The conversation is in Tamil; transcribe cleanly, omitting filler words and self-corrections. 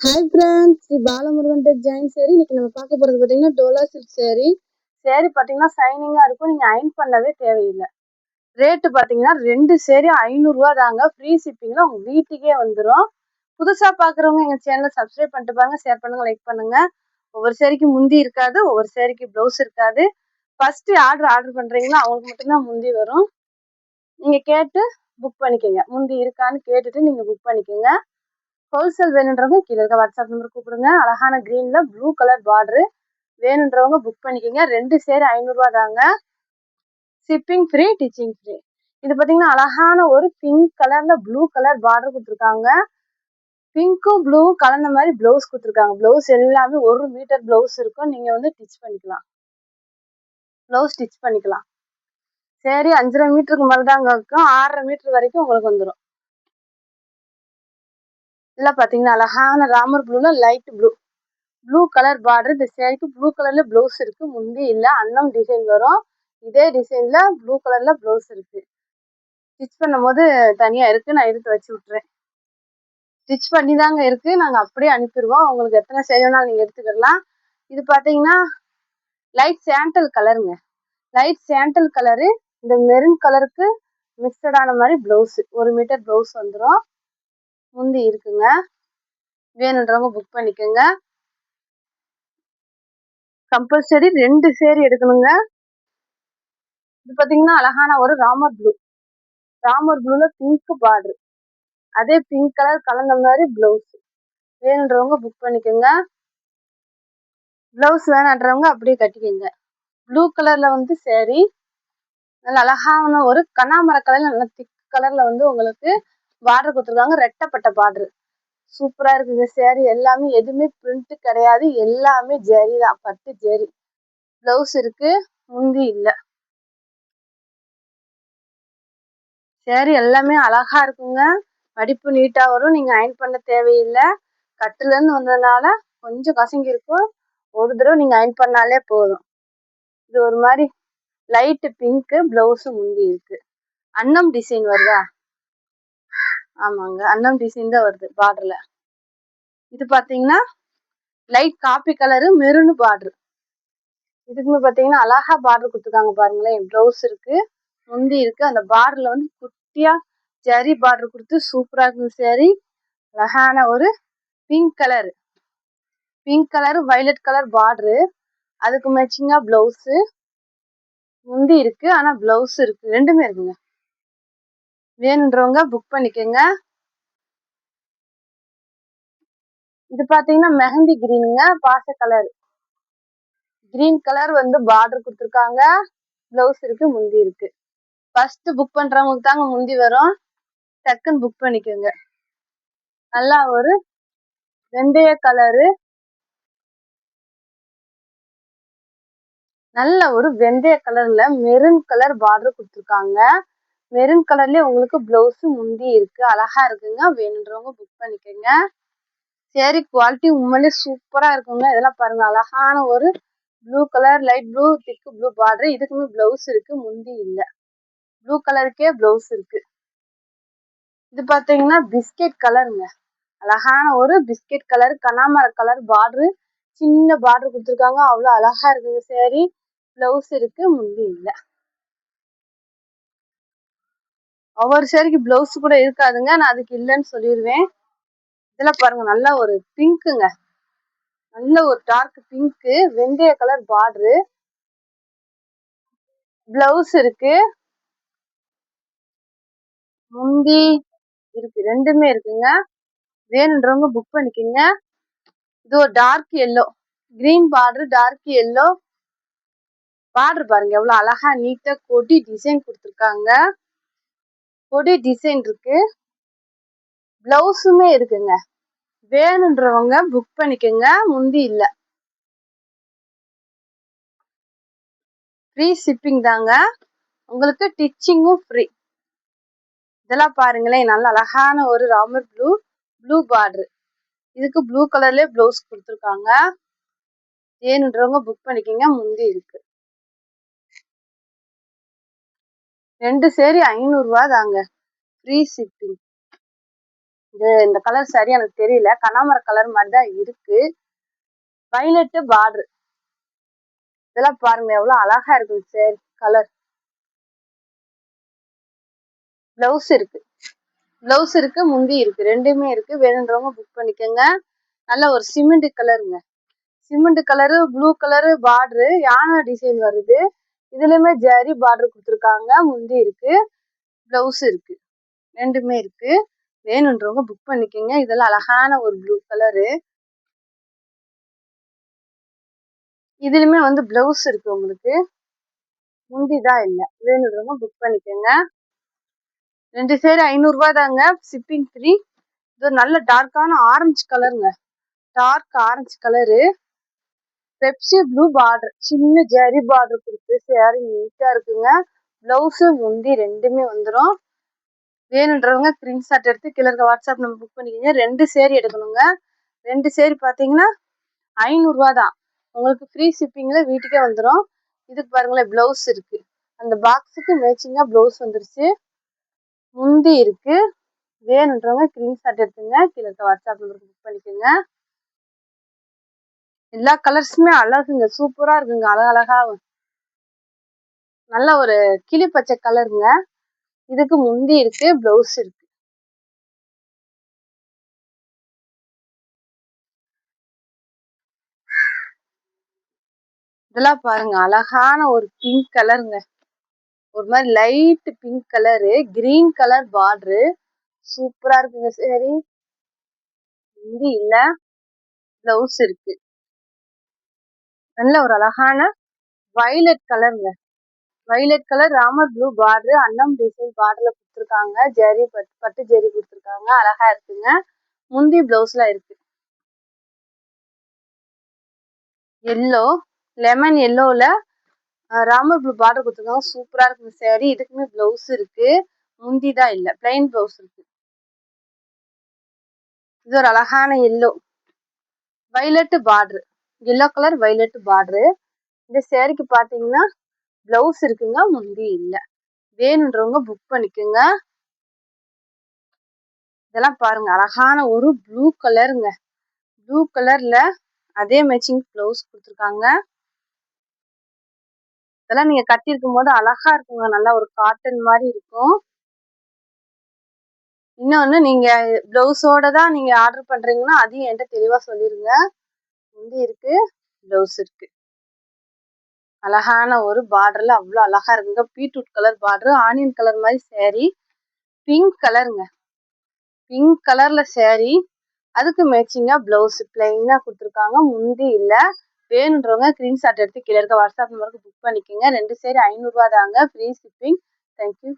Hi friends, Sri Balamurugan tech join சேரீ. இன்னைக்கு நம்ம பார்க்க போகிறது பார்த்தீங்கன்னா டோலா சில்க் சேரீ. சேரீ பார்த்தீங்கன்னா ஷைனிங்காக இருக்கும். நீங்கள் அயன் பண்ணவே தேவையில்லை. ரேட்டு பார்த்தீங்கன்னா 2 சேரீ 500 தாங்க. ஃப்ரீ ஷிப்பிங்கில் உங்கள் வீட்டுக்கே வந்துடும். புதுசாக பார்க்குறவங்க எங்கள் சேனலை சப்ஸ்கிரைப் பண்ணிட்டு பாருங்க, ஷேர் பண்ணுங்க, லைக் பண்ணுங்க. ஒவ்வொரு சேரீக்கு முந்தி இருக்காது, ஒவ்வொரு சேரீக்கு ப்ளவுஸ் இருக்காது. ஃபஸ்ட்டு ஆர்டர் பண்ணுறீங்கன்னா அவங்களுக்கு மட்டும்தான் முந்தி வரும். நீங்கள் கேட்டு புக் பண்ணிக்கோங்க. முந்தி இருக்கான்னு கேட்டுட்டு நீங்கள் புக் பண்ணிக்கோங்க. ஹோல்சேல் வேணுன்றவங்க கீழே இருக்க வாட்ஸ்அப் நம்பர் கூப்பிடுங்க. அழகான கிரீன்ல ப்ளூ கலர் பார்டரு வேணுன்றவங்க புக் பண்ணிக்கோங்க. 2 சேரீ 500 தாங்க. Shipping free, ditching free. இது பார்த்தீங்கன்னா அழகான ஒரு பிங்க் கலர்ல ப்ளூ கலர் பார்டர் கொடுத்துருக்காங்க. பிங்க்கும் ப்ளூவும் கலந்த மாதிரி பிளவுஸ் கொடுத்துருக்காங்க. பிளவுஸ் எல்லாமே 1 மீட்டர் பிளவுஸ் இருக்கும். நீங்க வந்து ஸ்டிச் பண்ணிக்கலாம். பிளவுஸ் ஸ்டிச் பண்ணிக்கலாம். சரி, 5.5 மீட்டருக்கு மேலே தாங்க இருக்கும். 6.5 மீட்டர் வரைக்கும் உங்களுக்கு வந்துடும். இல்லை பார்த்தீங்கன்னா அழகான ராமர் ப்ளூல லைட் ப்ளூ கலர் பார்டர். இந்த சேரீக்கு ப்ளூ கலர்ல ப்ளவுஸ் இருக்கு. முந்தி இல்லை, அன்னம் டிசைன் வரும். இதே டிசைன்ல ப்ளூ கலர்ல ப்ளவுஸ் இருக்கு. ஸ்டிச் பண்ணும் போது தனியா இருக்கு, நான் எடுத்து வச்சு விட்டுறேன். ஸ்டிச் பண்ணி தாங்க இருக்கு, நாங்கள் அப்படியே அனுப்பிடுவோம். உங்களுக்கு எத்தனை சேரீ வேணாலும் நீங்கள் எடுத்துக்கலாம். இது பார்த்தீங்கன்னா லைட் சாண்டல் கலருங்க. லைட் சாண்டல் கலரு இந்த மெரூன் கலருக்கு மிக்சடான மாதிரி பிளவுஸ். 1 மீட்டர் பிளவுஸ் வந்துடும். முந்தி இருக்குங்க. வேணுன்றவங்க புக் பண்ணிக்கோங்க. கம்பல்சரி 2 சேரீ எடுக்கணுங்க. இது பார்த்தீங்கன்னா அழகான ஒரு ராமர் ப்ளூல பிங்க் பார்டர். அதே பிங்க் கலர் கலந்த மாதிரி பிளவுஸ். வேணுன்றவங்க புக் பண்ணிக்கோங்க. பிளவுஸ் வேணான்றவங்க அப்படியே கட்டிக்கோங்க. ப்ளூ கலர்ல வந்து சேரீ நல்ல அழகான ஒரு கண்ணாமர கலர்ல நல்ல திக் கலர்ல வந்து உங்களுக்கு பார்டர் கொடுத்துருக்காங்க. ரெட்டப்பட்ட பார்டர் சூப்பரா இருக்குங்க. சேரீ எல்லாமே எதுவுமே பிரிண்ட் கிடையாது, எல்லாமே ஜெரி தான், பட்டு ஜெரி. பிளவுஸ் இருக்கு, முந்தி இல்லை. சேரீ எல்லாமே அழகா இருக்குங்க. மடிப்பு நீட்டா வரும். நீங்க அயன் பண்ண தேவையில்லை. கட்டுல இருந்து வந்ததுனால கொஞ்சம் கசங்கி இருக்கும். ஒரு தடவை நீங்க அயன் பண்ணாலே போதும். இது ஒரு மாதிரி லைட் பிங்க், பிளவுஸ் முந்தி இருக்கு. அன்னம் டிசைன் வருதா? ஆமாங்க, அன்னம் டிசைன் தான் வருது பார்டர்ல. இது பாத்தீங்கன்னா light coffee colour maroon border. இதுக்குமே பாத்தீங்கன்னா அழகா பார்டர் கொடுத்துருக்காங்க பாருங்களேன். பிளவுஸ் இருக்கு, முந்தி இருக்கு. அந்த பார்டர்ல வந்து குட்டியா ஜரி பார்டர் கொடுத்து சூப்பரா இருக்கு சேரீ. அழகான ஒரு pink colour violet colour border. அதுக்கு மேட்சிங்கா பிளவுஸ். முந்தி இருக்கு, ஆனா பிளவுஸ் இருக்கு, ரெண்டுமே இருக்குங்க. வேணுன்றவங்க புக் பண்ணிக்கோங்க. இது பாத்தீங்கன்னா மெஹந்தி கிரீனுங்க, பாச கலர். கிரீன் கலர் வந்து பார்டர் கொடுத்துருக்காங்க. பிளவுஸ் இருக்கு, முந்தி இருக்கு. ஃபர்ஸ்ட் புக் பண்றவங்களுக்கு தாங்க முந்தி வரும். டக்குன்னு புக் பண்ணிக்கோங்க. நல்லா ஒரு வெந்தய கலரு, நல்ல ஒரு வெந்தய கலர்ல மெரூன் கலர் பார்டர் கொடுத்துருக்காங்க. மெரூன் கலர்லயே உங்களுக்கு பிளவுஸ் முந்தி இருக்கு. அழகா இருக்குங்க. வேணுன்றவங்க புக் பண்ணிக்கோங்க. சேரீ குவாலிட்டி உண்மையிலே சூப்பரா இருக்குங்க. இதெல்லாம் பாருங்க, அழகான ஒரு ப்ளூ கலர், லைட் ப்ளூ, திக் ப்ளூ பார்டர். இதுக்குமே பிளவுஸ் இருக்கு, முந்தி இல்லை. ப்ளூ கலருக்கே பிளவுஸ் இருக்கு. இது பாத்தீங்கன்னா பிஸ்கெட் கலருங்க. அழகான ஒரு பிஸ்கெட் கலர் கனாமர கலர் பார்டரு. சின்ன பார்டர் கொடுத்துருக்காங்க. அவ்வளோ அழகா இருக்குங்க சேரீ. பிளவுஸ் இருக்கு, முந்தி இல்லை. ஒவ்வொரு சேரீக்கு பிளவுஸ் கூட இருக்காதுங்க, நான் அதுக்கு இல்லைன்னு சொல்லிடுவேன். இதெல்லாம் பாருங்க, நல்ல ஒரு பிங்க்குங்க. நல்ல ஒரு டார்க் பிங்க்கு, வெந்தய கலர் பார்டரு. பிளவுஸ் இருக்கு, முந்தி இருக்கு, ரெண்டுமே இருக்குங்க. வேணுன்றவங்க புக் பண்ணிக்கோங்க. இது ஒரு dark yellow, green border, dark yellow border. பாருங்க எவ்வளவு அழகா நீட்டா கொடி டிசைன் கொடுத்துருக்காங்க. கொடி டிசைன் இருக்கு, பிளவுஸுமே இருக்குங்க. வேணுன்றவங்க புக் பண்ணிக்கோங்க. முந்தி இல்ல, ஃப்ரீ ஷிப்பிங் தாங்க. உங்களுக்கு டிச்சிங்கும் ஃப்ரீ. இதெல்லாம் பாருங்களேன், நல்ல அழகான ஒரு ராமர் ப்ளூ பார்டர். இதுக்கு ப்ளூ கலர்லயே பிளவுஸ் கொடுத்துருக்காங்க. வேணுன்றவங்க புக் பண்ணிக்கோங்க. முந்தி இருக்கு. 2 சேரீ 500 தாங்க. Free shipping. இந்த கலர் சரி எனக்கு தெரியல, கனகாமர கலர் மாதிரி தான் இருக்கு. Violet border. இதெல்லாம் பாருங்க எவ்வளவு அழகா இருக்கு சார் கலர். பிளவுஸ் இருக்கு, பிளவுஸ் இருக்கு, முந்தி இருக்கு, ரெண்டுமே இருக்கு. வேணுன்றவங்க புக் பண்ணிக்கோங்க. நல்ல ஒரு சிமெண்ட் கலருங்க, cement colour, blue colour border, யானை டிசைன் வருது. இதுலயுமே ஜரி பார்டர் கொடுத்துருக்காங்க. முந்தி இருக்கு, பிளவுஸ் இருக்கு, ரெண்டுமே இருக்கு. வேணுன்றவங்க புக் பண்ணிக்கோங்க. இதெல்லாம் அழகான ஒரு ப்ளூ கலரு. இதுலயுமே வந்து பிளவுஸ் இருக்கு உங்களுக்கு, முந்தி தான் இல்லை. வேணுன்றவங்க புக் பண்ணிக்கோங்க. 2 சேரு 500 ரூபாய் தாங்க, ஷிப்பிங் ஃப்ரீ. இது நல்ல டார்க்கான ஆரஞ்சு கலருங்க, dark orange colour, Pepsi blue border, சின்ன ஜரி பார்டர் கொடுத்து சேரீ நீட்டா இருக்குங்க. பிளவுஸ் முந்தி ரெண்டுமே வந்துடும். வேணுன்றவங்க ஸ்கிரீன்ஷாட் எடுத்து கீழே இருக்க வாட்ஸ்அப் நம்பர் புக் பண்ணிக்கோங்க. 2 சேரீ எடுக்கணுங்க. 2 சேரீ பார்த்தீங்கன்னா 500 ரூபா தான். உங்களுக்கு ஃப்ரீ ஷிப்பிங்ல வீட்டுக்கே வந்துடும். இதுக்கு பாருங்களேன், பிளவுஸ் இருக்கு, அந்த பாக்ஸுக்கு மேட்சிங்கா பிளவுஸ் வந்துருச்சு, முந்தி இருக்கு. வேணுன்றவங்க ஸ்கிரீன்ஷாட் எடுத்துங்க, கீழே இருக்க வாட்ஸ்அப் நம்பருக்கு புக் பண்ணிக்கோங்க. எல்லா கலர்ஸுமே அழகுங்க, சூப்பரா இருக்குங்க, அழகழகா. நல்ல ஒரு கிளி பச்சை கலருங்க. இதுக்கு முந்தி இருக்கு, பிளவுஸ் இருக்கு. இதெல்லாம் பாருங்க அழகான ஒரு பிங்க் கலருங்க, ஒரு மாதிரி light pink colour, green colour border, சூப்பரா இருக்குங்க. சரி, முந்தி இல்ல, பிளவுஸ் இருக்கு. நல்ல ஒரு அழகான வைலட் கலருங்க, violet colour Ramar blue border, அன்னம் டிசைன் பார்டர்ல கொடுத்துருக்காங்க. ஜரி பட்டு ஜரி கொடுத்துருக்காங்க, அழகா இருக்குங்க. முந்தி பிளவுஸ்ல இருக்கு. எல்லோ, லெமன் எல்லோல ராமர் ப்ளூ பார்டர் கொடுத்துருக்காங்க, சூப்பரா இருக்குங்க சாரி. இதுக்குமே பிளவுஸ் இருக்கு, முந்தி தான் இல்லை, பிளைன் பிளவுஸ் இருக்கு. இது ஒரு அழகான yellow, violet border, yellow colour violet border. இந்த சேரீக்கு பாத்தீங்கன்னா பிளவுஸ் இருக்குங்க, முந்தி இல்லை. வேணுன்றவங்க புக் பண்ணிக்கோங்க. இதெல்லாம் பாருங்க அழகான ஒரு ப்ளூ கலருங்க, ப்ளூ கலர்ல அதே மேட்சிங் பிளவுஸ் கொடுத்துருக்காங்க. இதெல்லாம் நீங்க கட்டி இருக்கும் போது அழகா இருக்குங்க, நல்லா ஒரு காட்டன் மாதிரி இருக்கும். இன்னொன்னு, நீங்க பிளவுஸோட தான் நீங்க ஆர்டர் பண்றீங்கன்னா அதையும் என்கிட்ட தெளிவா சொல்லிருங்க. முந்தி இருக்கு, பிளவுஸ் இருக்கு. அழகான ஒரு பார்டர்ல அவ்வளவு அழகா இருக்குங்க. Beetroot colour border, onion colour மாதிரி சேரீ, பிங்க் கலருங்க, பிங்க் கலர்ல சேரீ, அதுக்கு மேட்சிங்கா பிளவுஸ் பிளைனா கொடுத்துருக்காங்க, முந்தி இல்ல. வேணுன்றவங்க ஸ்கிரீன்ஷாட் எடுத்து கீழே இருக்க வாட்ஸ்அப் நம்பருக்கு புக் பண்ணிக்கோங்க. 2 சேரீ 500 ரூபா தாங்க, ஃப்ரீ ஷிப்பிங். தேங்க்யூ.